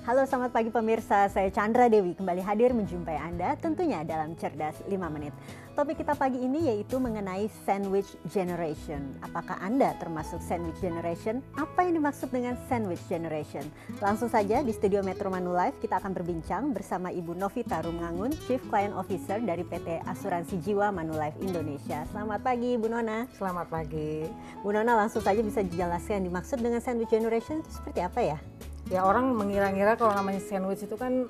Halo, selamat pagi pemirsa, saya Chandra Dewi kembali hadir menjumpai Anda tentunya dalam Cerdas 5 Menit. Topik kita pagi ini yaitu mengenai sandwich generation. Apakah Anda termasuk sandwich generation? Apa yang dimaksud dengan sandwich generation? Langsung saja di studio Metro Manulife kita akan berbincang bersama Ibu Novita Rumngangun, Chief Client Officer dari PT Asuransi Jiwa Manulife Indonesia. Selamat pagi Bu Nona. Selamat pagi. Bu Nona, langsung saja bisa dijelaskan yang dimaksud dengan sandwich generation itu seperti apa ya? Ya, orang mengira-ngira kalau namanya sandwich itu kan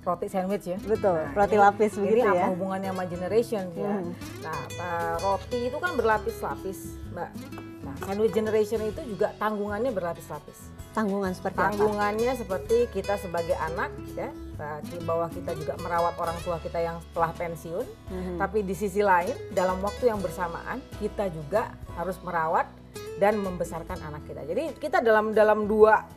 roti sandwich ya. Betul, roti lapis begitu ya. Ini apa hubungannya sama generation ya. Nah, roti itu kan berlapis-lapis, Mbak. Nah, sandwich generation itu juga tanggungannya berlapis-lapis. Tanggungan seperti apa? Tanggungannya seperti kita sebagai anak ya, bahwa kita juga merawat orang tua kita yang telah pensiun. Tapi di sisi lain, dalam waktu yang bersamaan, kita juga harus merawat dan membesarkan anak kita. Jadi kita dalam dua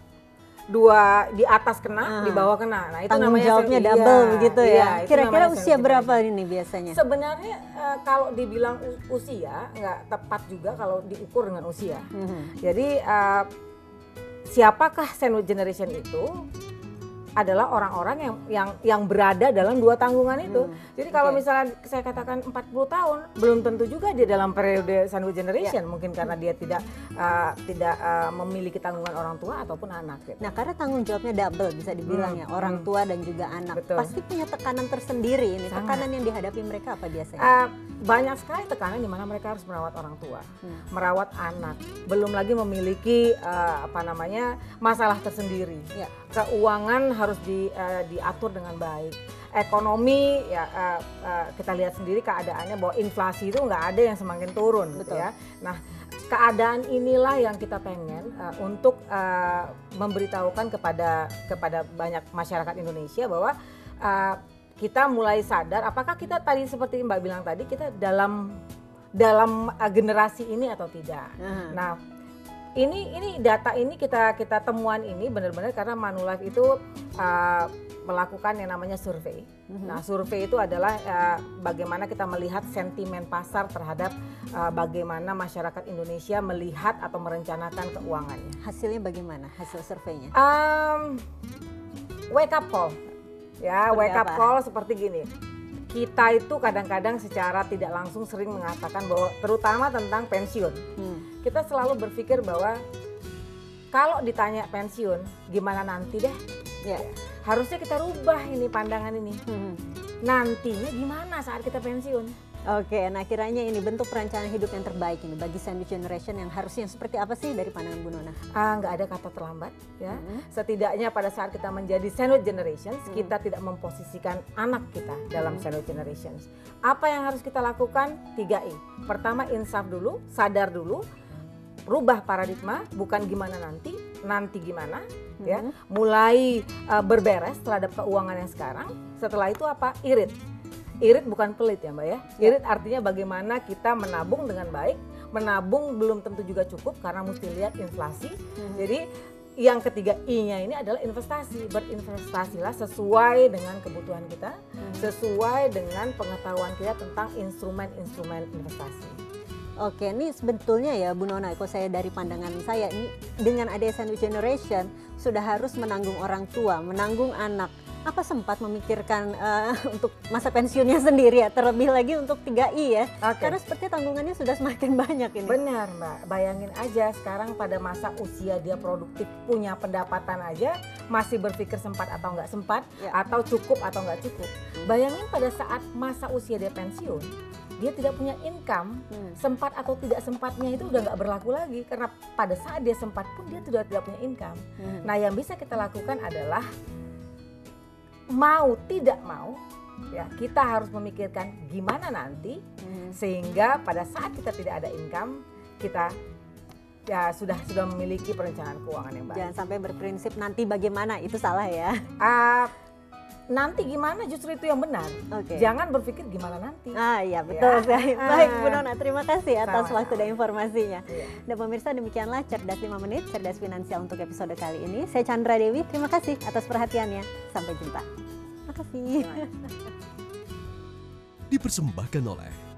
di atas kena, di bawah kena. Nah, itu tanggung namanya jawabnya double begitu ya. Iya, kira-kira usia berapa ini biasanya? Sebenarnya kalau dibilang usia nggak tepat juga kalau diukur dengan usia. Jadi siapakah sandwich generation itu? Adalah orang-orang yang berada dalam dua tanggungan itu. Jadi kalau misalnya saya katakan 40 tahun, belum tentu juga dia dalam periode sandwich generation, mungkin karena dia tidak memiliki tanggungan orang tua ataupun anak. Gitu. Nah, karena tanggung jawabnya double bisa dibilang ya, orang tua dan juga anak. Betul. Pasti punya tekanan tersendiri ini. Tekanan yang dihadapi mereka apa biasanya? Banyak sekali tekanan di mana mereka harus merawat orang tua, merawat anak, belum lagi memiliki masalah tersendiri. Keuangan harus diatur dengan baik. Ekonomi ya kita lihat sendiri keadaannya bahwa inflasi itu nggak ada yang semakin turun. Gitu ya. Nah, keadaan inilah yang kita pengen untuk memberitahukan kepada banyak masyarakat Indonesia bahwa kita mulai sadar apakah kita tadi seperti Mbak bilang tadi kita dalam generasi ini atau tidak. Nah, ini data ini kita temuan ini benar-benar karena Manulife itu melakukan yang namanya survei. Nah, survei itu adalah bagaimana kita melihat sentimen pasar terhadap bagaimana masyarakat Indonesia melihat atau merencanakan keuangannya. Hasilnya bagaimana hasil surveinya? Wake up call. Ya, wake up call seperti gini. Kita itu kadang-kadang secara tidak langsung sering mengatakan bahwa terutama tentang pensiun. Kita selalu berpikir bahwa kalau ditanya pensiun, gimana nanti deh? Ya, harusnya kita rubah ini pandangan ini. Nantinya gimana saat kita pensiun? Oke, nah kiranya ini bentuk perencanaan hidup yang terbaik ini bagi sandwich generation yang harusnya seperti apa sih dari pandangan Bu Nona? Nggak ada kata terlambat ya. Setidaknya pada saat kita menjadi sandwich generations, kita tidak memposisikan anak kita dalam sandwich generations. Apa yang harus kita lakukan? 3I. Pertama, insaf dulu, sadar dulu, rubah paradigma, bukan gimana nanti gimana, ya. Mulai berberes terhadap keuangan yang sekarang. Setelah itu apa? Irit. Irit bukan pelit ya Mbak ya. Irit artinya bagaimana kita menabung dengan baik. Menabung belum tentu juga cukup karena mesti lihat inflasi. Jadi yang ketiga I-nya ini adalah investasi. Berinvestasilah sesuai dengan kebutuhan kita, sesuai dengan pengetahuan kita tentang instrumen-instrumen investasi. Oke, ini sebetulnya ya Bu Nona, kalau saya dari pandangan saya ini dengan adanya sandwich generation sudah harus menanggung orang tua, menanggung anak. Apa sempat memikirkan untuk masa pensiunnya sendiri ya, terlebih lagi untuk 3I ya. Karena seperti tanggungannya sudah semakin banyak ini. Benar Mbak, bayangin aja sekarang pada masa usia dia produktif, punya pendapatan aja, masih berpikir sempat atau nggak sempat, atau cukup atau nggak cukup. Bayangin pada saat masa usia dia pensiun, dia tidak punya income, sempat atau tidak sempatnya itu udah nggak berlaku lagi. Karena pada saat dia sempat pun dia sudah tidak punya income. Nah, yang bisa kita lakukan adalah mau tidak mau ya kita harus memikirkan gimana nanti sehingga pada saat kita tidak ada income kita ya sudah memiliki perencanaan keuangan yang baik. Jangan sampai berprinsip nanti bagaimana, itu salah ya. Nanti gimana justru itu yang benar. Jangan berpikir gimana nanti. Iya betul sekali. Baik Bu Nona, terima kasih atas waktu dan informasinya. Iya. Dan pemirsa, demikianlah Cerdas 5 Menit, Cerdas Finansial untuk episode kali ini. Saya Chandra Dewi, terima kasih atas perhatiannya. Sampai jumpa. Terima kasih. Dipersembahkan oleh